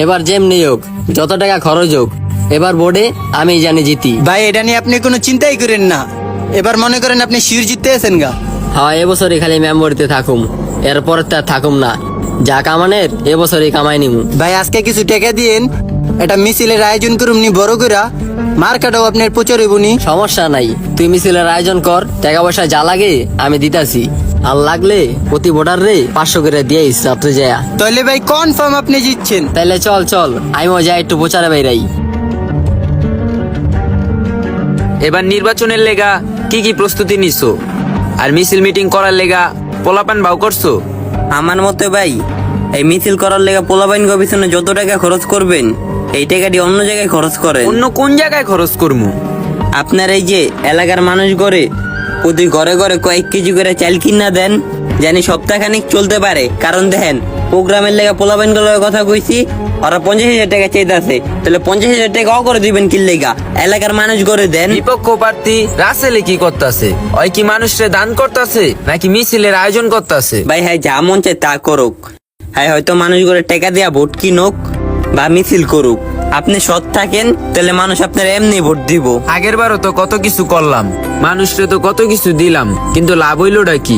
এবার যেমনি হোক, যত টাকা খরচ হোক, এবার বোর্ডে আমি জানি জিতি। ভাই এটা নিয়ে আপনি কোনো চিন্তাই করেন না, এবার মনে করেন আপনি শিওর জিততে আছেন গা। হ্যাঁ, এবছরই খালি মেম্বরিতে থাকুম, এরপর তো আর থাকুম না। যা কামানের এবছরই কামাই নিমু। ভাই আজকে কিছু টাকা দিয়েন, এটা মিছিলের আয়োজন করুন নি বড় করে, মার্কেটও আপনার প্রচার হইব নি। সমস্যা নাই, তুই মিছিলের আয়োজন কর, টাকা পয়সা যা লাগে আমি দিতাছি। আর লাগলে প্রতি ভোটার রে 500 করে দিয়েই ছাত্রে যায়। তাহলে ভাই কনফার্ম আপনি জিতছেন। তাইলে চল চল, আমিও যাই একটু প্রচারে বাইরাই। এবার নির্বাচনের লেগা কি কি প্রস্তুতি নিছো? আর মিছিল মিটিং করার লেগা পোলাপান বাউ করছো? আমার মতে ভাই, এই মিছিল করার লেগে পোলাপাইন পিছনে যত টাকা খরচ করবেন, এই টাকাটি অন্য জায়গায় খরচ করেন। অন্য কোন জায়গায় খরচ করমু? আপনার এই যে এলাকার মানুষ করে প্রতি ঘরে ঘরে কয়েক কেজি করে চাল কিনা দেন, জানি সপ্তাহখানিক চলতে পারে। কারণ দেখেন, প্রোগ্রামের লেগে পোলাপাইন গুলোর কথা কইছি, ওরা 50,000 টাকা চাইতেছে, তাহলে 50,000 টাকা করে দিবেন কি লেগা? এলাকার মানুষ করে দেন। বিপক্ষ প্রার্থী রাসেলে কি করতেছে? ওই কি মানুষরে দান করতেছে নাকি মিছিলের আয়োজন করতেছে? ভাই হ্যাঁ, যা মন চায় তা করুক। হ্যাঁ, হয়তো মানুষ করে টাকা দিয়া ভোট কিনুক বা মিছিল করুক। আপনি সৎ থাকেন, তাহলে মানুষ আপনার এমনি ভোট দিব। আগের বারও তো কত কিছু করলাম, মানুষরে তো কত কিছু দিলাম, কিন্তু লাভ হইলোটা কি?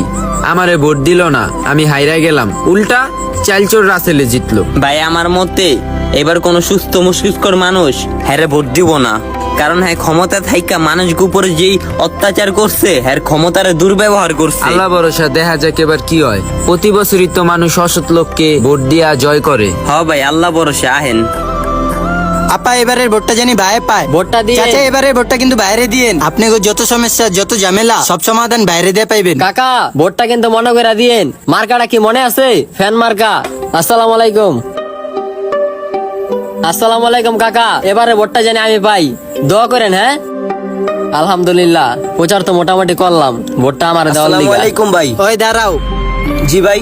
আমারে ভোট দিল না, আমি হাইরা গেলাম, উল্টা চালচোর রাসেলে জিতলো। ভাই আমার মতে এবার কোন সুস্থ মস্তিষ্কর মানুষ হ্যাঁ ভোট দিব না। কারণ হ্যাঁ, ক্ষমতা থাইকা মানুষ উপরে যেই অত্যাচার করছে, হ্যাঁ ক্ষমতার দুর্ব্যবহার করছে। আল্লাহ ভরসা, দেখা যাক এবার কি হয়। প্রতি বছরই তো মানুষ অসৎ লোককে ভোট দিয়া জয় করে। হ ভাই, আল্লাহ ভরসা আহেন। আপা এবারের ভোটটা জানি ভাই পায়। ভোটটা দিয়ে চাচা এবারের ভোটটা কিন্তু বাইরে দিয়েন, আপনি যত সমস্যা যত ঝামেলা সব সমাধান বাইরে দিয়ে পাইবেন। কাকা, ভোটটা কিন্তু মনে করে দিয়েন। মার্কাটা কি মনে আছে? ফ্যান মার্কা। আসসালামু আলাইকুম। আসসালামু আলাইকুম কাকা, এবারে ভোটটা জানি আমি পাই, দোয়া করেন। হ্যাঁ আলহামদুলিল্লাহ, প্রচার তো মোটামুটি করলাম, ভোটটা আমার দেওয়ার আসসালামু লিগা। আলাইকুম ভাই। ওই দাঁড়াও, জি ভাই।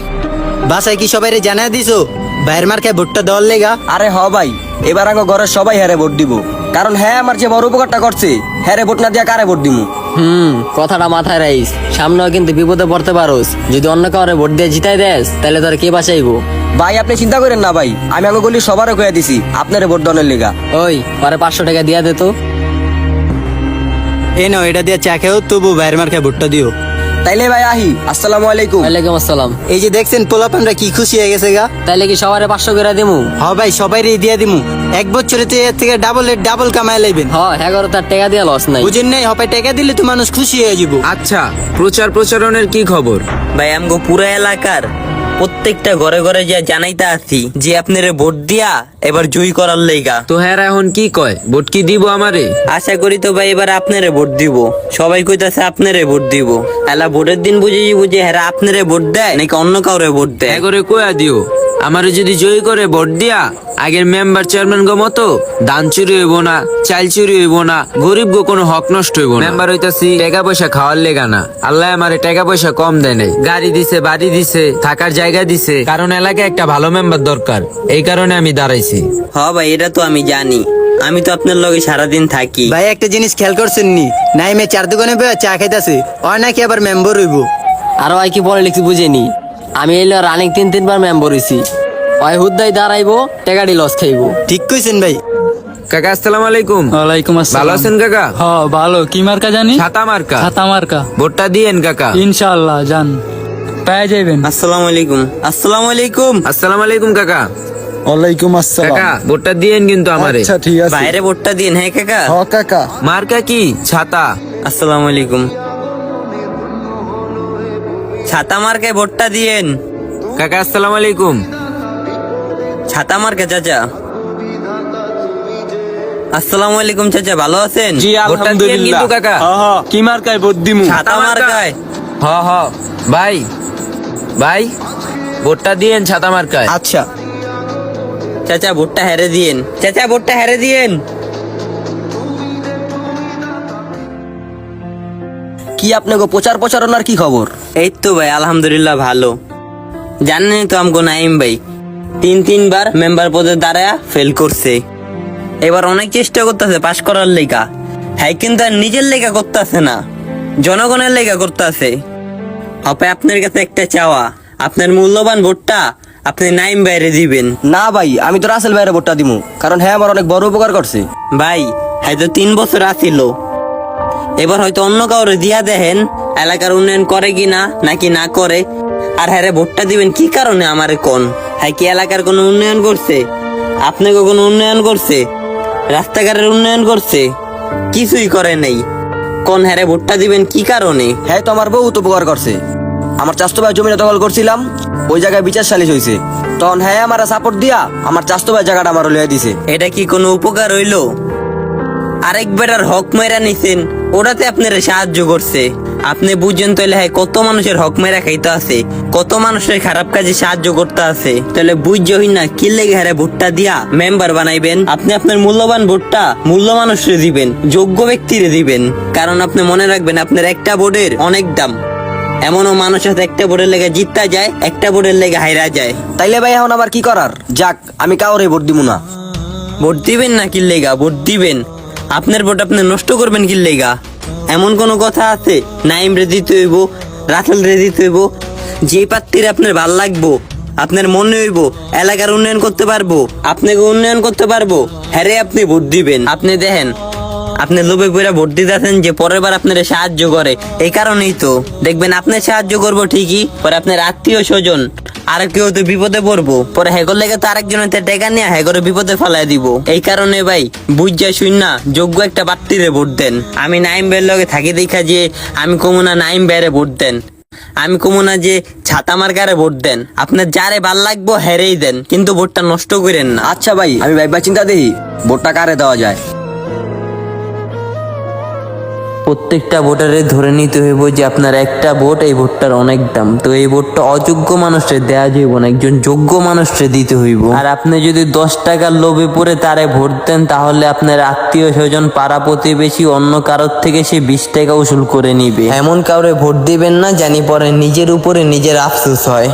বাসায় কি সবাই জানাই দিছো ভাইয়ের মার্কায় ভোটটা দেওয়ার লেগা? আরে হ ভাই, এবার আগে ঘরের সবাই হ্যারে ভোট দিব। কারণ হ্যাঁ, আমার যে বড় উপকারটা করছে, হ্যারে ভোট না দিয়া কারে ভোট দিমু? কথাটা মাথায় রাইস, সামনেও কিন্তু বিপদে পড়তে পারোস। যদি অন্য কাউরে ভোট দিয়ে জিতাই দেস, তাহলে তোর কে বাঁচাইবো? ভাই আপনি চিন্তা করেন না ভাই, আমি আগে গলি সবারও কয়ে দিছি আপনারে ভোট দনের লেগা। ওই পরে 500 টাকা দিয়া দে তো। এই নাও, এটা দিয়ে চা খেও, তবু ভাইয়ের মার্কায় ভোটটা দিও। তাইলে ভাই আহি, আসসালামু আলাইকুম। ওয়ালাইকুম আসসালাম। এই যে দেখছেন পোলাপানরা কি খুশি হয়ে গেছে গা। তাইলে কি সবারে 500 করে দিমু? হ ভাই, সবাই দিয়ে দিমু। এক বছরে তো এর থেকে ডাবল কামাই লাইবেন। হ্যাঁ, 11 টাকা দিয়া লস নাই। বুঝেন নাই, হপাই টাকা দিলে তো মানুষ খুশি হয়ে যাব। আচ্ছা, প্রচারণের কি খবর? ভাই আমগো পুরা এলাকার প্রত্যেকটা ঘরে ঘরে যা জানাইতে আছি যে আপনারে ভোট দিয়া এবার জয়ী করার লেগা। তো হ্যাঁ, এখন কি কয়, ভোট কি দিব আমারে? আশা করি তো ভাই এবার আপনারে ভোট দিব। সবাই কইতাছে আপনারে ভোট দিব। এলা ভোটের দিন বুঝে বুঝে হেরা আপনারে ভোট দেয় নাকি অন্য কাউরে ভোট দেয়? হ্যাঁ করে কয়া দিও, আমারে যদি জয়ী করে ভোট দিয়া আগের মেম্বার চেয়ারম্যান গো মতো দান চুরি হইব না, চাল চুরি হইব না, গরিব গো কোনো হক নষ্ট হইব না। মেম্বার হইতাছি টাকা পয়সা খাওয়ার লেগা না। আল্লাহ আমারে টাকা পয়সা কম দেয় নাই, গাড়ি দিছে, বাড়ি দিছে, থাকার জায়গা দিছে। কারণ এলাকায় একটা ভালো মেম্বার দরকার, এই কারণে আমি দাঁড়াইছি। হ ভাই, এটা তো আমি জানি, আমি তো আপনার লগে সারাদিন থাকি। ভাই একটা জিনিস খেয়াল করছেন নি, নাইমে চার দোকানে বইয়া চা খাইতাছে, ওই নাকি আবার মেম্বার হইব। আর ওই কি পরে লিখছি বুঝেনি, আমি এলো রানিং 3-3 বার মেম্বার হইছি। ওই হুদ্দাই দাঁড়াইবো, টাকাটি লস খাইবো। ঠিক কইছেন ভাই। কাকা আসসালামু আলাইকুম। ওয়ালাইকুম আসসালাম। ভালো আছেন কাকা? হ্যাঁ ভালো। কি মার্কা জানি? ছাতা মার্কা। ছাতা মার্কা। ভোটটা দিয়েন কাকা। ইনশাআল্লাহ জান পেয়ে যাবেন। আসসালামু আলাইকুম। আসসালামু আলাইকুম। আসসালামু আলাইকুম কাকা। ওয়ালাইকুম আসসালাম। কাকা ভোটটা দিয়েন কিন্তু আমারে। আচ্ছা ঠিক আছে। বাইরে ভোটটা দিন। হ্যাঁ কাকা। হ কাকা। মার্কা কি? ছাতা। আসসালামু আলাইকুম। ছাতা মার্কে ভোটটা দিয়েন। কাকা আসসালামু আলাইকুম। ছাতা মার্কে চাচা। আসসালামু আলাইকুম চাচা, ভালো আছেন? জি ভোটটা দিয়েন কিন্তু কাকা। কি মার্কায় ভোট দিমু? ছাতা মার্কায়। হ হ ভাই, ভাই ভোটটা দিয়েন ছাতা মার্কায়। আচ্ছা চাচা ভোটটা হেরে দিয়েন। চাচা ভোটটা হেরে দিয়েন। কি আপনাকে প্রচারণার কি খবর? এই তো ভাই আলহামদুলিল্লাহ ভালো। জানেনই তো আমগো নাইম ভাই 3-3 বার মেম্বার পদে দাঁড়ায়া ফেল করছে। এবার অনেক চেষ্টা করতেছে পাশ করার লেগা। হ্যাঁ কিন্তু আর নিজের লেগা করতেছে না, জনগণের লেগা করতেছে। হবে আপনার কাছে একটা চাওয়া, আপনার মূল্যবান ভোটটা আপনি নাইম বাইরে দিবেন। না ভাই, আমি তো রাসেল ভাইয়ের ভোটটা দিমু, কারণ হ্যাঁ আমার অনেক বড় উপকার করছে। ভাই হয়তো 3 বছর আসিল, এবার হয়তো অন্য কাউরে দিয়া দেখেন এলাকার উন্নয়ন করে কিনা নাকি না করে। আর হ্যাঁ ভোটটা দিবেন কি কারণে আমারে কোন? হ্যাঁ কি এলাকার কোনো উন্নয়ন করছে? আপনাকে কোনো উন্নয়ন করছে? রাস্তাঘাটের উন্নয়ন করছে? কিছুই করে নাই। কোন হ্যাঁ ভোটটা দিবেন কি কারণে? হ্যাঁ তো আমার বহুত উপকার করছে। আমার চাচাতো ভাই জমিটা দখল করছিলাম, ওই জায়গায় বিচার সালিশ হয়েছে, তখন হ্যাঁ আমার সাপোর্ট দিয়া আমার চাচাতো ভাই জায়গাটা আমার লইয়া দিছে। এটা কি কোনো উপকার হইলো? আরেক বেটার হক মেরা নিছেন, ওটাতে আপনারা সাহায্য করছে। আপনি বুঝছেন তাহলে হ্যাঁ কত মানুষের হক মেরা খাইতে আছে, কত মানুষের খারাপ কাজে সাহায্য করতে আছে। তাহলে বুঝছই না কি লেগে হ্যাঁ ভোটটা দিয়া মেম্বার বানাইবেন? আপনি আপনার মূল্যবান ভোটটা মূল্য মানুষরে দিবেন, যোগ্য ব্যক্তিরে দিবেন। কারণ আপনি মনে রাখবেন আপনার একটা ভোটের অনেক দাম। এমনও মানুষ আছে একটা ভোটের লেগে জিততে যায়, একটা ভোটের লেগে হাইরা যায়। তাইলে ভাই এখন আমার কি করার? যাক, আমি কাউরে ভোট দিব না। ভোট দিবেন না কি লেগা? ভোট দিবেন। আপনার ভোট আপনি নষ্ট করবেন কি লেগা? এমন কোন কথা আছে নাইম রে দিতে হইব, রাসেল রে দিতে হইব? যে প্রার্থীর আপনার ভাল লাগবো, আপনার মনে হইব এলাকার উন্নয়ন করতে পারবো, আপনাকে উন্নয়ন করতে পারবো, হ্যারে আপনি ভোট দিবেন। আপনি দেখেন আপনি লোভে পড়ে ভোট দিতেছেন যে পরের বার আপনার সাহায্য করে, এই কারণেই তো দেখবেন আপনি সাহায্য করবো ঠিকই, পরে আপনার আত্মীয় স্বজন আর কেউ তো বিপদে পড়বো, পরে হেগর লেগে তো আরেকজনের টেকা নিয়ে হেগরে বিপদে ফেলাই দিব। এই কারণে ভাই বুঝা শুন না যোগ্য একটা প্রার্থীরে ভোট দেন। আমি নাইম বের লগে থাকি দেখা যে আমি কমু না নাইম বেরে ভোট দেন, আমি কমু না যে ছাতা মার্কারে ভোট দেন। আপনার যারে ভাল লাগবো হেরেই দেন, কিন্তু ভোটটা নষ্ট করেন না। আচ্ছা ভাই, আমি ভাইবা চিন্তা দেখি ভোটটা কারে দেওয়া যায়। প্রত্যেকটা ভোটারে ধরে নিতে হইব যে আপনার একটা ভোট, এই ভোটটার অনেক দাম। তো এই ভোটটা অযোগ্য মানুষকে দেওয়া যাইব না, একজন যোগ্য মানুষকে দিতে হইব। আর আপনি যদি 10 টাকার লোভে পড়ে তারে ভোট দেন, তাহলে আপনার আত্মীয় স্বজন পাড়া প্রতিবেশী অন্য কারোর থেকে সে 20 টাকা উসুল করে নিবে। এমন কাউরে ভোট দিবেন না জানি পরে নিজের উপরে নিজের আফসোস হয়।